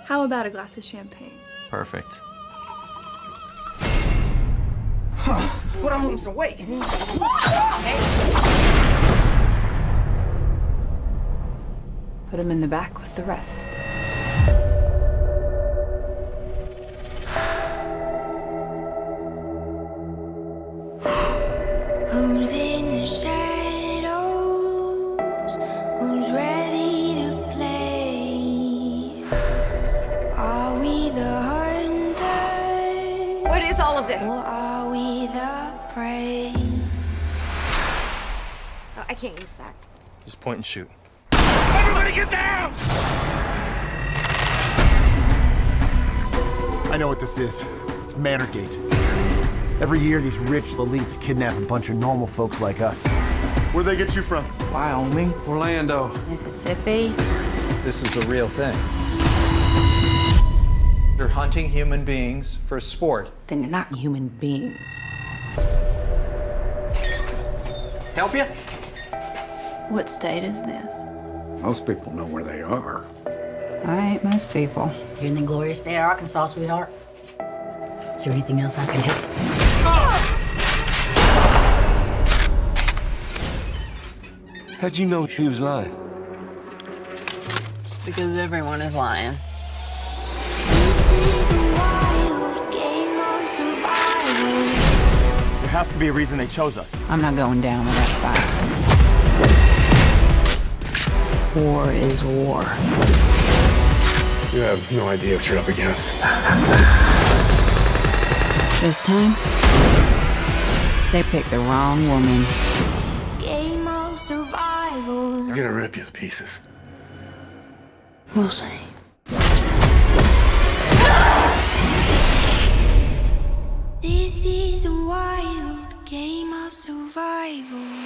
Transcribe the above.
How about a glass of champagne? Perfect. Put on some weight. Put him in the back with the rest. Who's in the shadows? Who's ready to play? Are we the hunters? What is all of this? Or are we the prey? Oh, I can't use that. Just point and shoot. Everybody get down! I know what this is. It's Manorgate. Every year, these rich elites kidnap a bunch of normal folks like us. Where'd they get you from? Wyoming. Orlando. Mississippi. This is a real thing. You're hunting human beings for sport. Then you're not human beings. Help you? What state is this? Most people know where they are. I ain't most people. You're in the glorious state of Arkansas, sweetheart. Is there anything else I can help? How'd you know she was lying? Because everyone is lying. This is a wild game of survival. There has to be a reason they chose us. I'm not going down with that fight. War is war. You have no idea what you're up against. This time, they picked the wrong woman. Game of survival. I'm gonna rip you to pieces. We'll see. This is a wild game of survival.